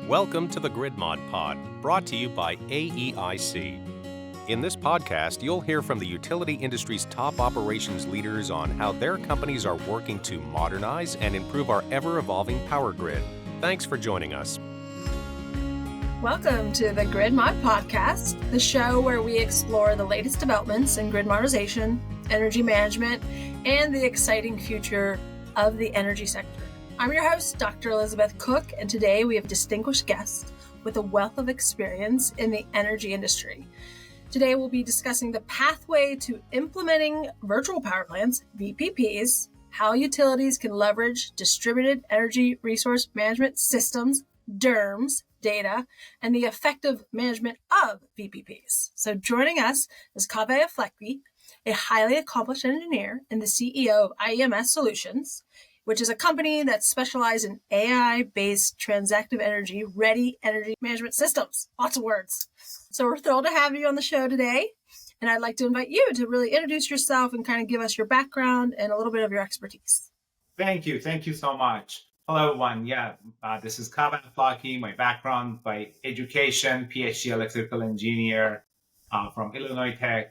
Welcome to the Grid Mod Pod, brought to you by AEIC. In this podcast, you'll hear from the utility industry's top operations leaders on how their companies are working to modernize and improve our ever-evolving power grid. Thanks for joining us. Welcome to the Grid Mod Podcast, the show where we explore the latest developments in grid modernization, energy management, and the exciting future of the energy sector. I'm your host, Dr. Elizabeth Cook, and today we have a distinguished guest with a wealth of experience in the energy industry. Today we'll be discussing the pathway to implementing virtual power plants, VPPs, how utilities can leverage distributed energy resource management systems, DERMS, data, and the effective management of VPPs. So joining us is Kaveh Aflaki, a highly accomplished engineer and the CEO of IEMS Solution, which is a company that specializes in AI-based transactive energy-ready energy management systems. Lots of words. So we're thrilled to have you on the show today. And I'd like to invite you to really introduce yourself and kind of give us your background and a little bit of your expertise. Thank you. Thank you so much. Hello, everyone. This is Kaveh Aflaki. My background by education, PhD electrical engineer from Illinois Tech.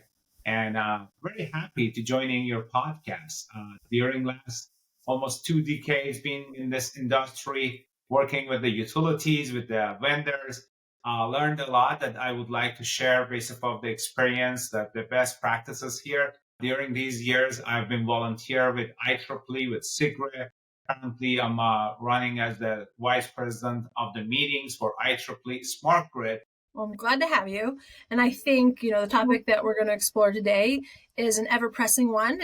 And very happy to joining your podcast. During last almost 2 decades being in this industry, working with the utilities, with the vendors, learned a lot that I would like to share based off the experience, that the best practices here. During these years, I've been volunteer with IEEE, with SIGRE. Currently, I'm running as the vice president of the meetings for IEEE Smart Grid. Well, I'm glad to have you. And I think, the topic that we're going to explore today is an ever-pressing one.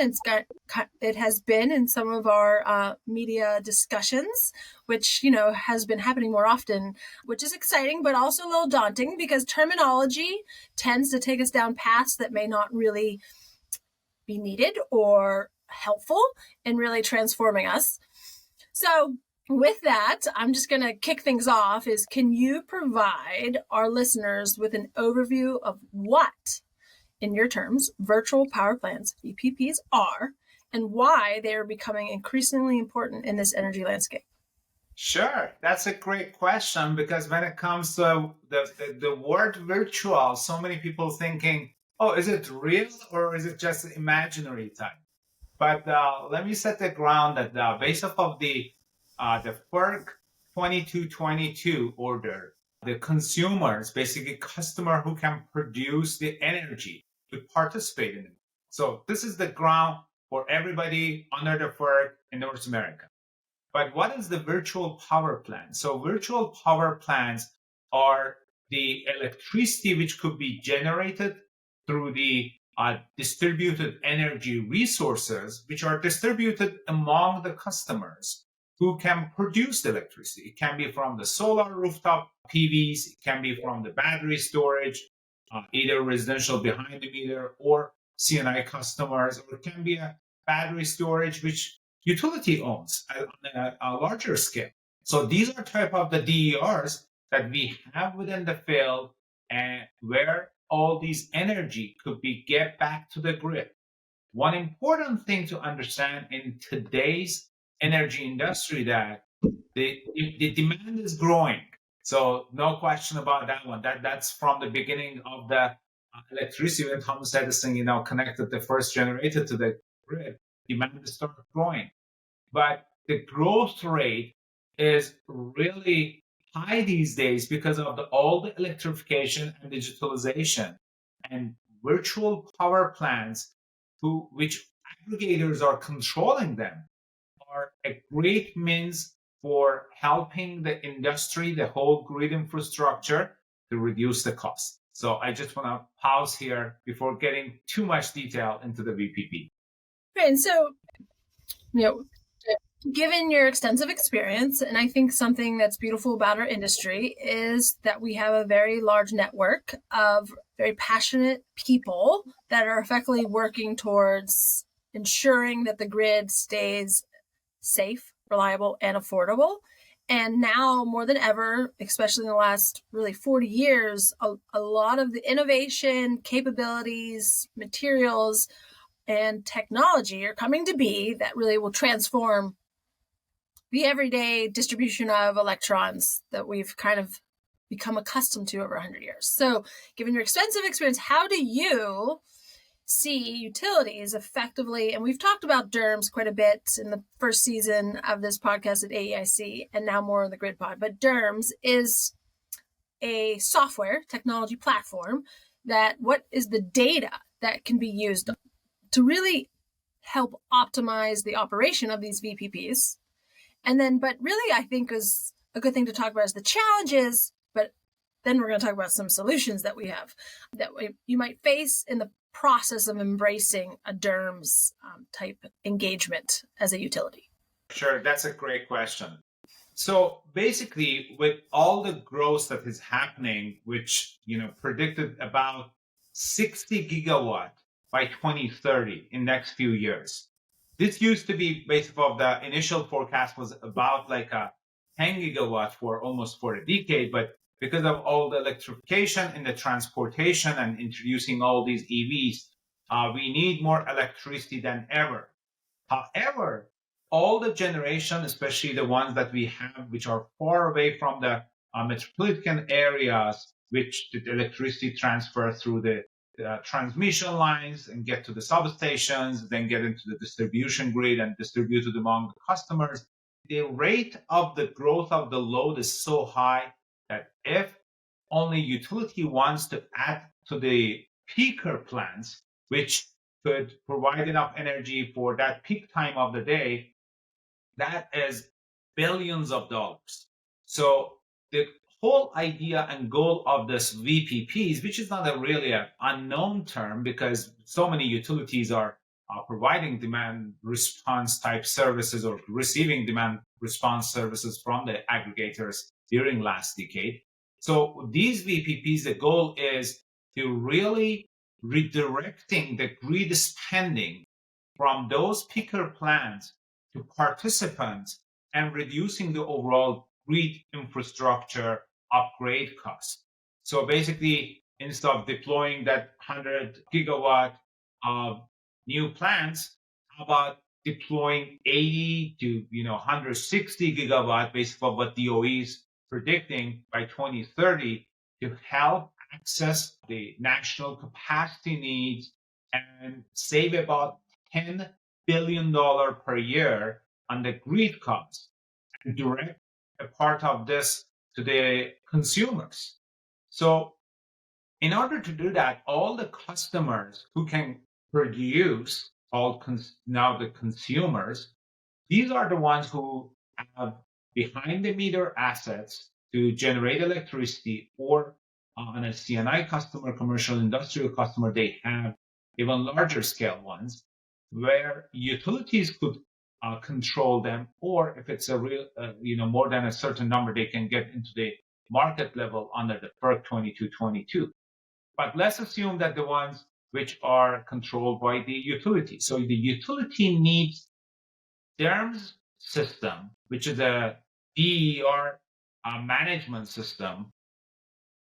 It has been in some of our media discussions, which, has been happening more often, which is exciting, but also a little daunting because terminology tends to take us down paths that may not really be needed or helpful in really transforming us. So with that, I'm just going to kick things off can you provide our listeners with an overview of what, in your terms, virtual power plants, VPPs, are and why they are becoming increasingly important in this energy landscape? Sure. That's a great question because when it comes to the word virtual, so many people thinking, oh, is it real or is it just imaginary type? But let me set the ground that based off of the FERC 2222 order, the consumers, basically customer who can produce the energy, to participate in it. So this is the ground for everybody under the FERC in North America. But what is the virtual power plant? So virtual power plants are the electricity which could be generated through the distributed energy resources, which are distributed among the customers who can produce the electricity. It can be from the solar rooftop PVs, it can be from the battery storage, either residential behind the meter or C&I customers, or it can be a battery storage which utility owns on a larger scale. So these are type of the DERs that we have within the field and where all these energy could be get back to the grid. One important thing to understand in today's energy industry that the demand is growing. So no question about that one. That's from the beginning of the electricity when Thomas Edison, connected the first generator to the grid. Demand started growing, but the growth rate is really high these days because of all the electrification and digitalization, and virtual power plants, which aggregators are controlling them, are a great means for helping the industry, the whole grid infrastructure, to reduce the cost. So I just want to pause here before getting too much detail into the VPP. Right, and so, given your extensive experience, and I think something that's beautiful about our industry is that we have a very large network of very passionate people that are effectively working towards ensuring that the grid stays safe, reliable, and affordable. And now more than ever, especially in the last really 40 years, a lot of the innovation, capabilities, materials, and technology are coming to be that really will transform the everyday distribution of electrons that we've kind of become accustomed to over 100 years. So given your extensive experience, how do you see utilities effectively, and we've talked about DERMS quite a bit in the first season of this podcast at AEIC and now more on the Grid Pod, but DERMS is a software technology platform that what is the data that can be used to really help optimize the operation of these VPPs. And then, but really I think is a good thing to talk about is the challenges, but then we're going to talk about some solutions that we have that you might face in the process of embracing a DERMS type engagement as a utility. Sure, that's a great question. So basically, with all the growth that is happening, which predicted about 60 gigawatt by 2030 in next few years, this used to be based off the initial forecast was about like a 10 gigawatt for almost for a decade, but because of all the electrification in the transportation and introducing all these EVs, we need more electricity than ever. However, all the generation, especially the ones that we have, which are far away from the metropolitan areas, which the electricity transfer through the transmission lines and get to the substations, then get into the distribution grid and distributed among the customers. The rate of the growth of the load is so high that if only utility wants to add to the peaker plants, which could provide enough energy for that peak time of the day, that is billions of dollars. So the whole idea and goal of this VPPs, which is not a really an unknown term because so many utilities are providing demand response type services or receiving demand response services from the aggregators during last decade. So these VPPs, the goal is to really redirecting the grid spending from those peaker plants to participants and reducing the overall grid infrastructure upgrade cost. So basically, instead of deploying that 100 gigawatt of new plants, how about deploying 80 to 160 gigawatt based on what DOE is predicting by 2030 to help access the national capacity needs and save about $10 billion per year on the grid costs and direct a part of this to the consumers. So in order to do that, all the customers who can produce, now the consumers, these are the ones who have behind the meter assets to generate electricity, or on a CNI customer, commercial industrial customer, they have even larger scale ones where utilities could control them, or if it's a real, more than a certain number, they can get into the market level under the FERC 2222. But let's assume that the ones which are controlled by the utility. So the utility needs DERMS system, which is a DER management system,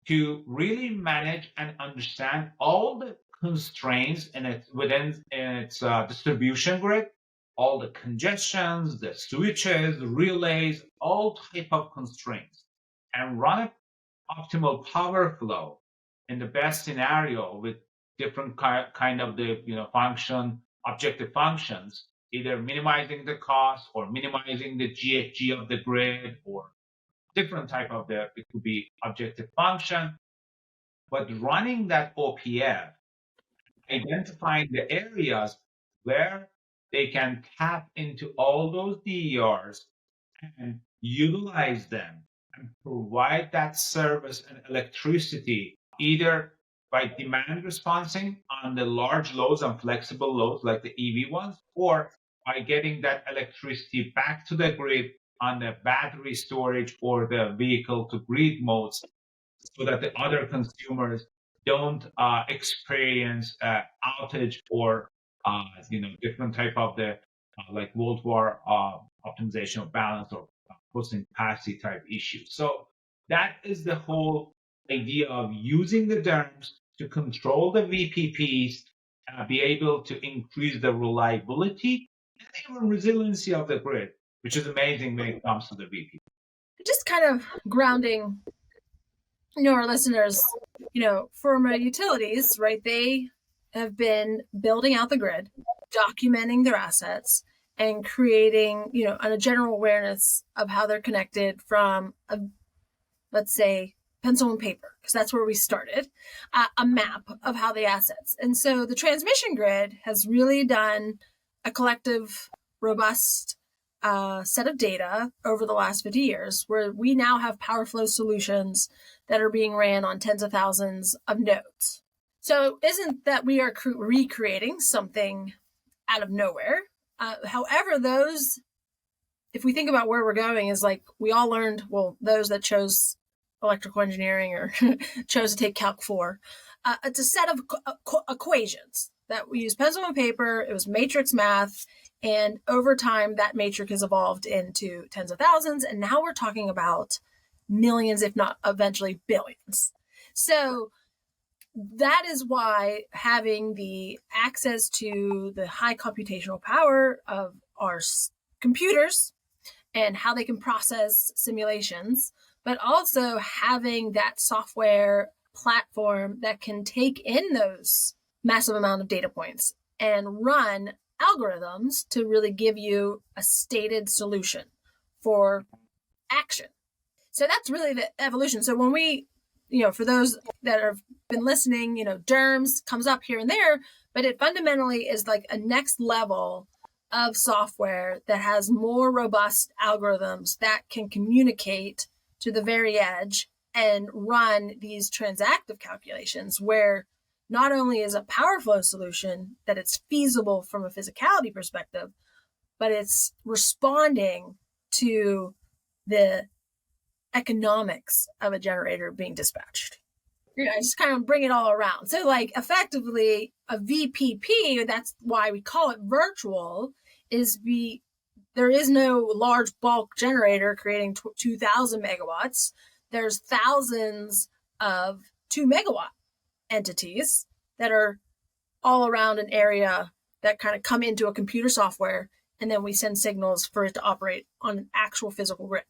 to really manage and understand all the constraints within its distribution grid, all the congestions, the switches, the relays, all type of constraints, and run an optimal power flow in the best scenario with different kind of the objective functions, either minimizing the cost or minimizing the GHG of the grid, or different type of it could be objective function. But running that OPF, identifying the areas where they can tap into all those DERs and utilize them and provide that service and electricity either by demand responding on the large loads and flexible loads like the EV ones, or by getting that electricity back to the grid on the battery storage or the vehicle to grid modes, so that the other consumers don't experience outage or different type of the like World War optimization of balance or posting capacity type issues. So that is the whole idea of using the DERMS to control the VPPs, be able to increase the reliability and even resiliency of the grid. which is amazing when it comes to the VPP. Just kind of grounding, our listeners, for utilities, right? They have been building out the grid, documenting their assets, and creating, a general awareness of how they're connected from, let's say, pencil and paper, because that's where we started, a map of how the assets. And so the transmission grid has really done a collective, robust set of data over the last 50 years, where we now have power flow solutions that are being ran on tens of thousands of nodes. So it isn't that we are recreating something out of nowhere. However, if we think about where we're going, is like we all learned, well, those that chose electrical engineering or chose to take Calc 4, it's a set of equations that we use pencil and paper. It was matrix math. And over time, that matrix has evolved into tens of thousands. And now we're talking about millions, if not eventually billions. So that is why having the access to the high computational power of our computers and how they can process simulations, but also having that software platform that can take in those massive amount of data points and run algorithms to really give you a stated solution for action. So that's really the evolution. So when we, for those that have been listening, DERMS comes up here and there, but it fundamentally is like a next level of software that has more robust algorithms that can communicate to the very edge and run these transactive calculations, where not only is a power flow solution that it's feasible from a physicality perspective, but it's responding to the economics of a generator being dispatched. Just kind of bring it all around. So like effectively a VPP, that's why we call it virtual, is there is no large bulk generator creating 2,000 megawatts. There's thousands of 2 megawatt entities that are all around an area that kind of come into a computer software, and then we send signals for it to operate on an actual physical grid.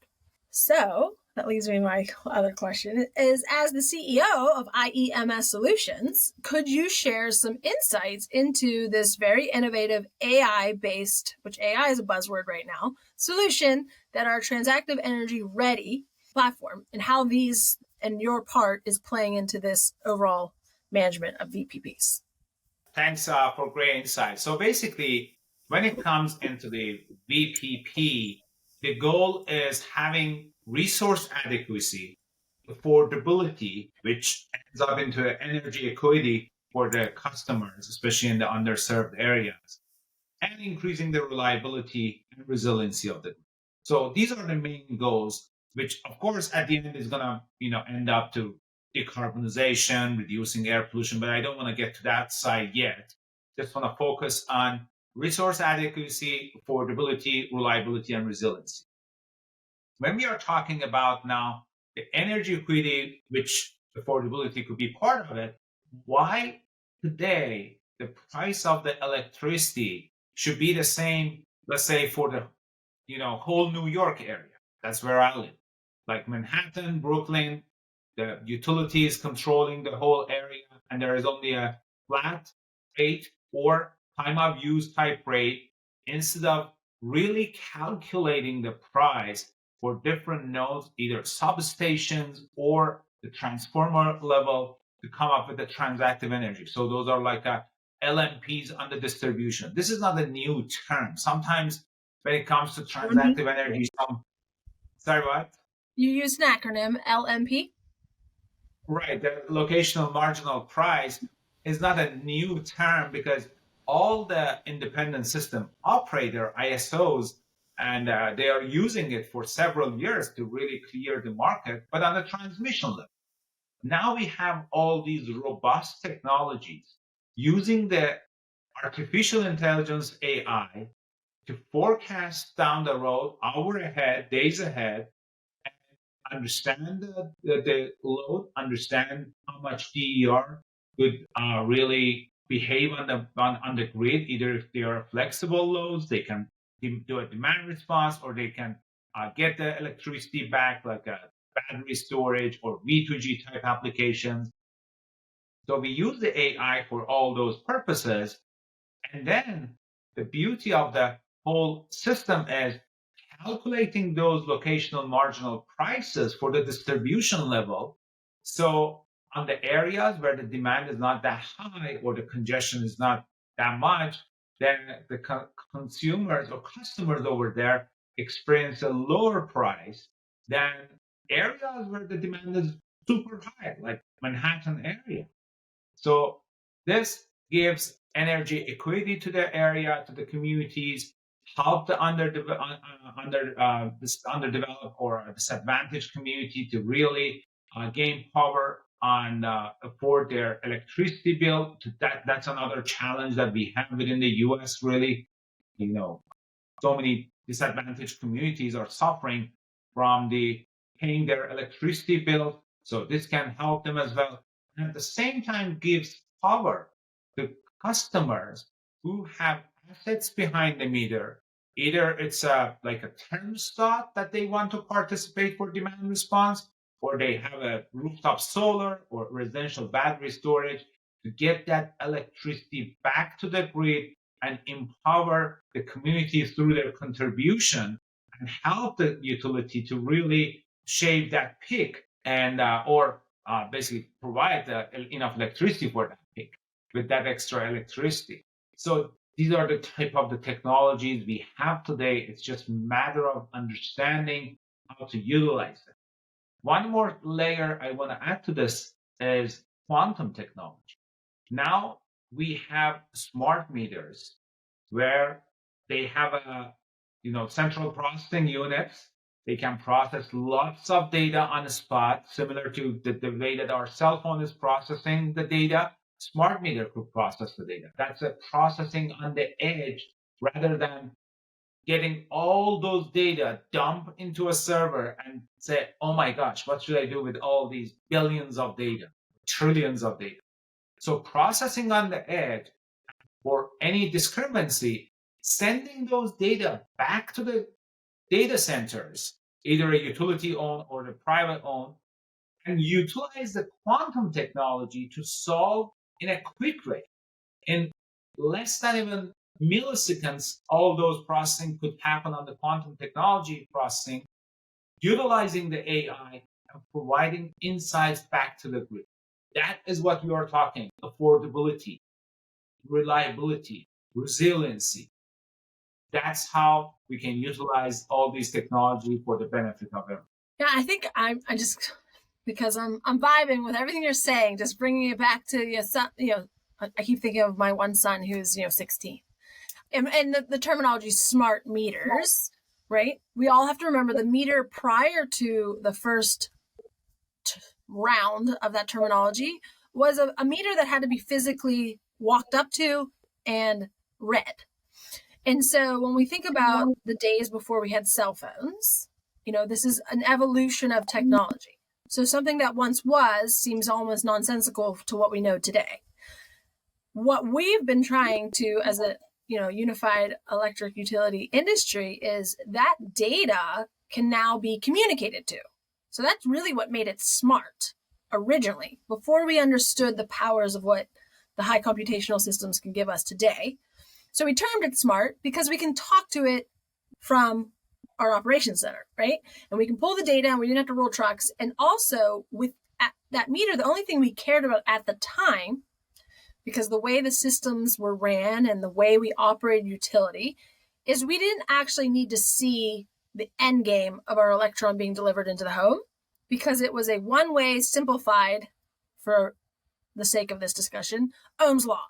So that leads me to my other question is, as the CEO of IEMS Solutions, could you share some insights into this very innovative AI-based, which AI is a buzzword right now, solution that our Transactive Energy Ready platform, and how these and your part is playing into this overall management of VPPs? Thanks for great insight. So basically, when it comes into the VPP, the goal is having resource adequacy, affordability, which ends up into energy equity for the customers, especially in the underserved areas, and increasing the reliability and resiliency of the grid. So these are the main goals, which of course at the end is gonna end up to decarbonization, reducing air pollution, but I don't want to get to that side yet. Just want to focus on resource adequacy, affordability, reliability, and resiliency. When we are talking about now the energy equity, which affordability could be part of it, why today the price of the electricity should be the same, let's say, for the whole New York area? That's where I live. Like Manhattan, Brooklyn, the utilities controlling the whole area, and there is only a flat rate or time of use type rate, instead of really calculating the price for different nodes, either substations or the transformer level, to come up with the transactive energy. So those are like LMPs under distribution. This is not a new term. Sometimes when it comes to transactive energy, sorry, what? You used an acronym, LMP? Right. The locational marginal price is not a new term, because all the independent system operator, ISOs, and they are using it for several years to really clear the market, but on the transmission level. Now we have all these robust technologies using the artificial intelligence AI to forecast down the road, hour ahead, days ahead, and understand the load, understand how much DER could really behave on the grid. Either if they are flexible loads, they can do a demand response, or they can get the electricity back, like a battery storage or V2G type applications. So we use the AI for all those purposes. And then the beauty of the whole system is calculating those locational marginal prices for the distribution level. So on the areas where the demand is not that high or the congestion is not that much, then the consumers or customers over there experience a lower price than areas where the demand is super high, like Manhattan area. So this gives energy equity to the area, to the communities, help the underdeveloped or disadvantaged community to really gain power on afford their electricity bill. That's another challenge that we have within the U.S. Really, so many disadvantaged communities are suffering from the paying their electricity bill. So this can help them as well. And at the same time gives power to customers who have assets behind the meter. Either it's like a thermostat that they want to participate for demand response, or they have a rooftop solar or residential battery storage to get that electricity back to the grid and empower the community through their contribution and help the utility to really shave that peak and or basically provide enough electricity for that peak with that extra electricity. So these are the type of the technologies we have today. It's just a matter of understanding how to utilize it. One more layer I want to add to this is quantum technology. Now we have smart meters where they have a central processing units. They can process lots of data on the spot, similar to the way that our cell phone is processing the data. Smart meter could process the data. That's a processing on the edge rather than getting all those data dumped into a server and say, oh my gosh, what should I do with all these billions of data, trillions of data? So processing on the edge for any discrepancy, sending those data back to the data centers, either a utility owned or the private owned, and utilize the quantum technology to solve in a quick way. In less than even milliseconds, all those processing could happen on the quantum technology processing, utilizing the AI and providing insights back to the grid. That is what we are talking: affordability, reliability, resiliency. That's how we can utilize all these technology for the benefit of everyone. Yeah, I think I just, because I'm vibing with everything you're saying, just bringing it back to your son. I keep thinking of my one son who's 16, and the terminology smart meters, right? We all have to remember the meter prior to the first round of that terminology was a meter that had to be physically walked up to and read. And so when we think about the days before we had cell phones, this is an evolution of technology. So something that once was seems almost nonsensical to what we know today. What we've been trying to, as a unified electric utility industry, is that data can now be communicated to. So that's really what made it smart originally, before we understood the powers of what the high computational systems can give us today. So we termed it smart because we can talk to it from our operations center, right? And we can pull the data and we didn't have to roll trucks. And also with that meter, the only thing we cared about at the time, because the way the systems were ran and the way we operated utility, is we didn't actually need to see the end game of our electron being delivered into the home, because it was a one-way, simplified, for the sake of this discussion, Ohm's law.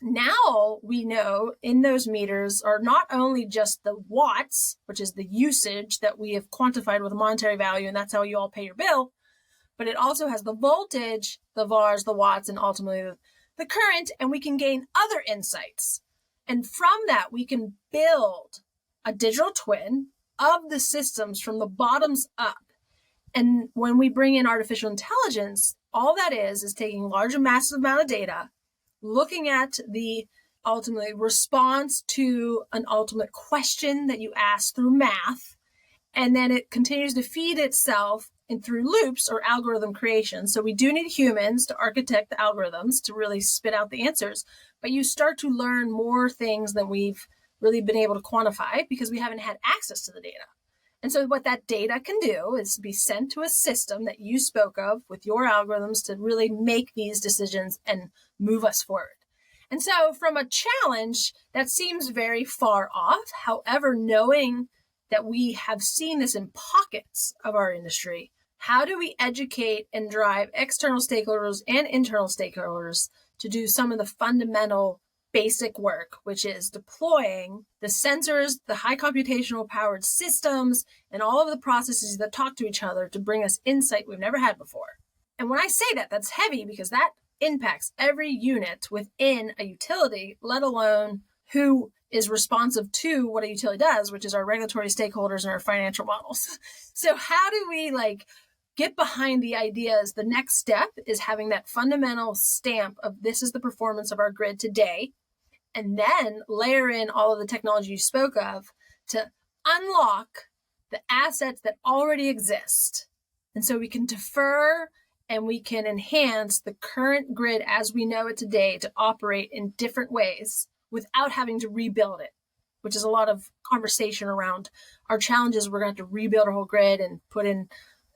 Now we know in those meters are not only just the watts, which is the usage that we have quantified with a monetary value, and that's how you all pay your bill, but it also has the voltage, the VARs, the watts, and ultimately the current, and we can gain other insights. And from that, we can build a digital twin of the systems from the bottoms up. And when we bring in artificial intelligence, all that is taking large and massive amount of data, looking at the ultimately response to an ultimate question that you ask through math, and then it continues to feed itself in through loops or algorithm creation. So we do need humans to architect the algorithms to really spit out the answers, but you start to learn more things than we've really been able to quantify because we haven't had access to the data. And so what that data can do is be sent to a system that you spoke of with your algorithms to really make these decisions and move us forward. And so from a challenge, that seems very far off. However, knowing that we have seen this in pockets of our industry, how do we educate and drive external stakeholders and internal stakeholders to do some of the fundamental basic work, which is deploying the sensors, the high computational powered systems, and all of the processes that talk to each other to bring us insight we've never had before. And when I say that, that's heavy because that impacts every unit within a utility, let alone who is responsive to what a utility does, which is our regulatory stakeholders and our financial models. So how do we get behind the ideas? The next step is having that fundamental stamp of this is the performance of our grid today, and then layer in all of the technology you spoke of to unlock the assets that already exist. And so we can defer and we can enhance the current grid as we know it today to operate in different ways without having to rebuild it, which is a lot of conversation around our challenges. We're going to have to rebuild our whole grid and put in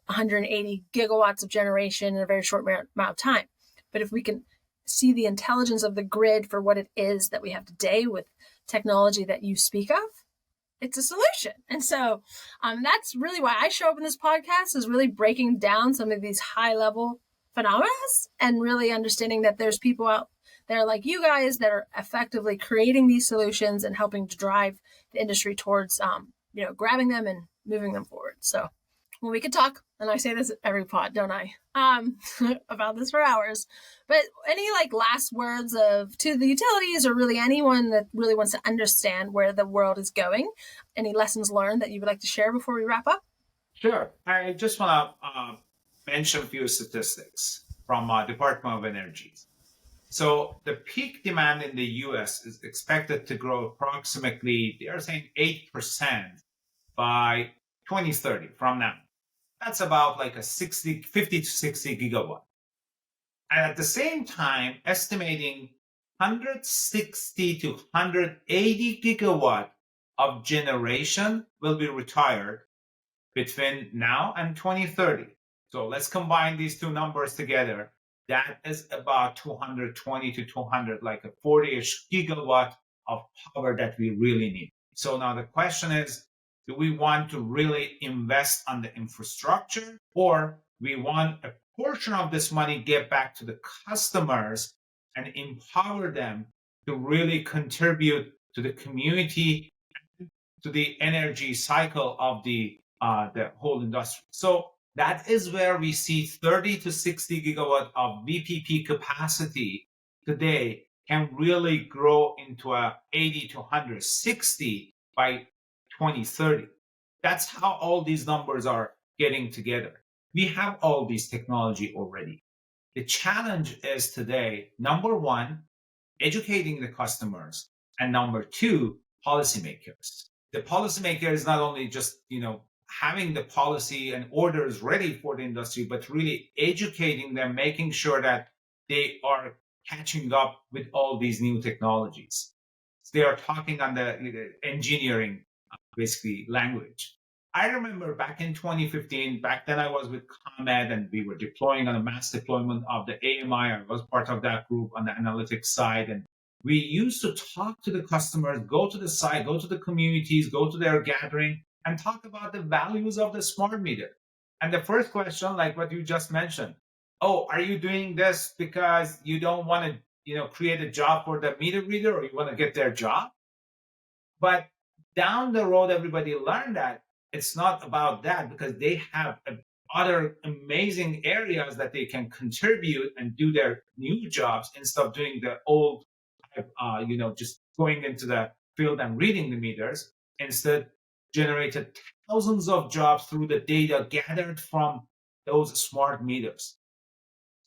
180 gigawatts of generation in a very short amount of time. But if we can see the intelligence of the grid for what it is that we have today with technology that you speak of, it's a solution. And so that's really why I show up in this podcast, is really breaking down some of these high level phenomena and really understanding that there's people out there like you guys that are effectively creating these solutions and helping to drive the industry towards grabbing them and moving them forward. So well, we could talk, and I say this at every pod, don't I? About this for hours. But any last words to the utilities, or really anyone that really wants to understand where the world is going? Any lessons learned that you would like to share before we wrap up? Sure. I just want to mention a few statistics from Department of Energy. So the peak demand in the U.S. is expected to grow approximately, they are saying 8% by 2030 from now. That's about a 50 to 60 gigawatt. And at the same time, estimating 160 to 180 gigawatt of generation will be retired between now and 2030. So let's combine these two numbers together. That is about 220 to 200, a 40-ish gigawatt of power that we really need. So now the question is, do we want to really invest on the infrastructure, or we want a portion of this money get back to the customers and empower them to really contribute to the community, to the energy cycle of the whole industry? So that is where we see 30 to 60 gigawatt of VPP capacity today can really grow into a 80 to 160 by 2030. That's how all these numbers are getting together. We have all these technology already. The challenge is today, number one, educating the customers, and number two, policymakers. The policymaker is not only just, having the policy and orders ready for the industry, but really educating them, making sure that they are catching up with all these new technologies. They are talking on the engineering, basically, language. I remember back in 2015, back then I was with ComEd and we were deploying on a mass deployment of the AMI. I was part of that group on the analytics side. And we used to talk to the customers, go to the site, go to the communities, go to their gathering, and talk about the values of the smart meter. And the first question, like what you just mentioned, oh, are you doing this because you don't want to, create a job for the meter reader, or you want to get their job? But down the road, everybody learned that it's not about that, because they have other amazing areas that they can contribute and do their new jobs instead of doing the old, just going into the field and reading the meters. Instead, generated thousands of jobs through the data gathered from those smart meters.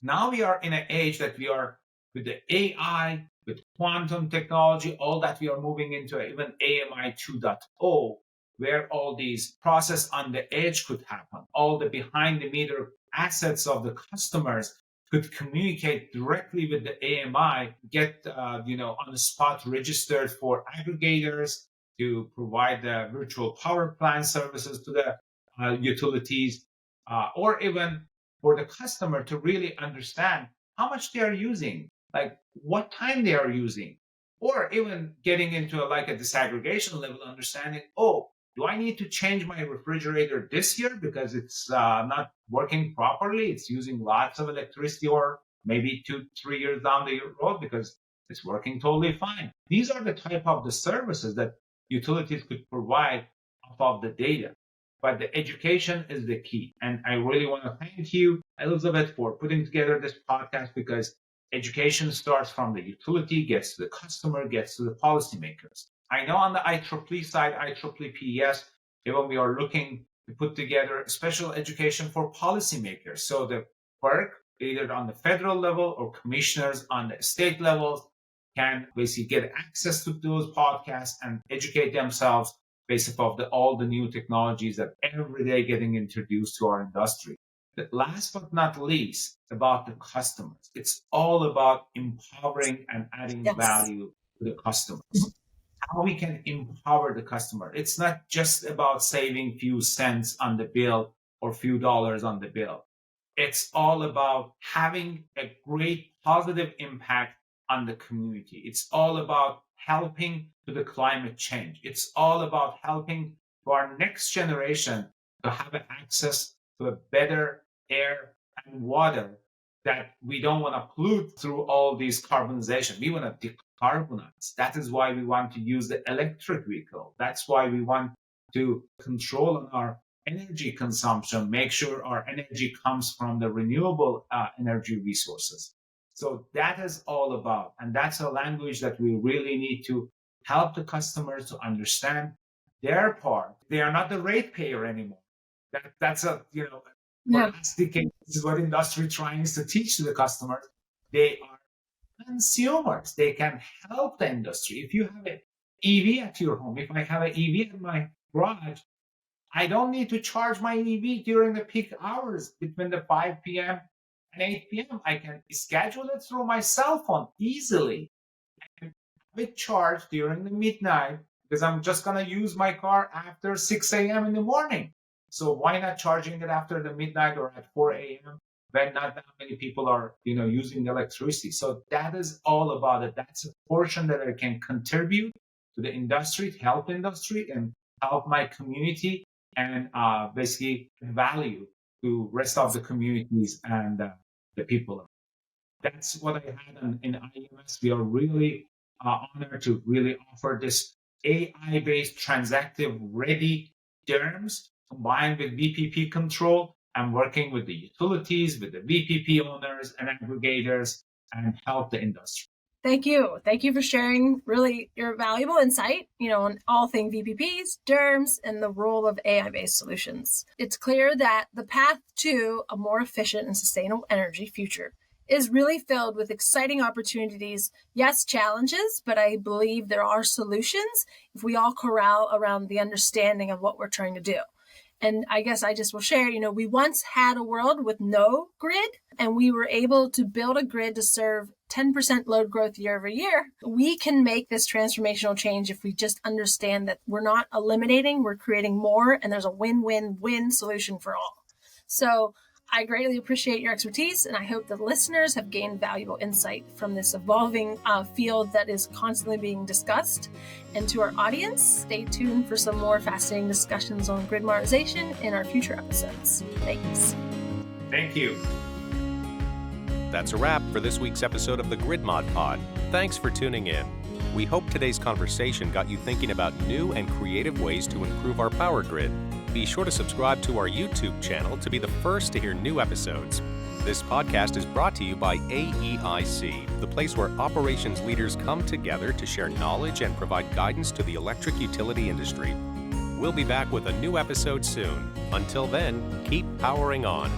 Now we are in an age that we are with the AI, with quantum technology, all that we are moving into, even AMI 2.0, where all these process on the edge could happen, all the behind the meter assets of the customers could communicate directly with the AMI, get on the spot registered for aggregators to provide the virtual power plant services to the utilities, or even for the customer to really understand how much they are using, like what time they are using, or even getting into like a disaggregation level, understanding, oh, do I need to change my refrigerator this year because it's not working properly? It's using lots of electricity, or maybe 2-3 years down the road because it's working totally fine. These are the type of the services that utilities could provide off of the data. But the education is the key. And I really want to thank you, Elizabeth, for putting together this podcast, because education starts from the utility, gets to the customer, gets to the policymakers. I know on the IEEE side, IEEE, even we are looking to put together special education for policymakers. So the work, either on the federal level or commissioners on the state levels, can basically get access to those podcasts and educate themselves based off all the new technologies that every day getting introduced to our industry. But last but not least, about the customers. It's all about empowering and adding value to the customers. How we can empower the customer. It's not just about saving few cents on the bill or few dollars on the bill. It's all about having a great positive impact on the community. It's all about helping to the climate change. It's all about helping to our next generation to have access to a better air and water, that we don't want to pollute through all these carbonization. We want to decarbonize. That is why we want to use the electric vehicle. That's why we want to control on our energy consumption, make sure our energy comes from the renewable energy resources. So that is all about, and that's a language that we really need to help the customers to understand their part. They are not the ratepayer anymore. That's a, this is what industry tries to teach to the customers. They are consumers. They can help the industry. If you have an EV at your home, if I have an EV in my garage, I don't need to charge my EV during the peak hours between the 5 p.m. and 8 p.m. I can schedule it through my cell phone easily and have it charged during the midnight, because I'm just going to use my car after 6 a.m. in the morning. So why not charging it after the midnight or at 4 a.m. when not that many people are, using electricity? So that is all about it. That's a portion that I can contribute to the industry, to help the industry and help my community, and basically value to rest of the communities and the people. That's what I had in IEMS. We are really honored to really offer this AI-based transactive ready DERMS combined with VPP control. I'm working with the utilities, with the VPP owners and aggregators, and help the industry. Thank you. Thank you for sharing really your valuable insight, on all things VPPs, DERMS, and the role of AI-based solutions. It's clear that the path to a more efficient and sustainable energy future is really filled with exciting opportunities. Yes, challenges, but I believe there are solutions if we all corral around the understanding of what we're trying to do. And I guess I just will share, we once had a world with no grid, and we were able to build a grid to serve 10% load growth year over year. We can make this transformational change if we just understand that we're not eliminating, we're creating more, and there's a win-win-win solution for all. So I greatly appreciate your expertise, and I hope the listeners have gained valuable insight from this evolving field that is constantly being discussed. And to our audience, stay tuned for some more fascinating discussions on grid modernization in our future episodes. Thanks. Thank you. That's a wrap for this week's episode of the Grid Mod Pod. Thanks for tuning in. We hope today's conversation got you thinking about new and creative ways to improve our power grid. Be sure to subscribe to our YouTube channel to be the first to hear new episodes. This podcast is brought to you by AEIC, the place where operations leaders come together to share knowledge and provide guidance to the electric utility industry. We'll be back with a new episode soon. Until then, keep powering on.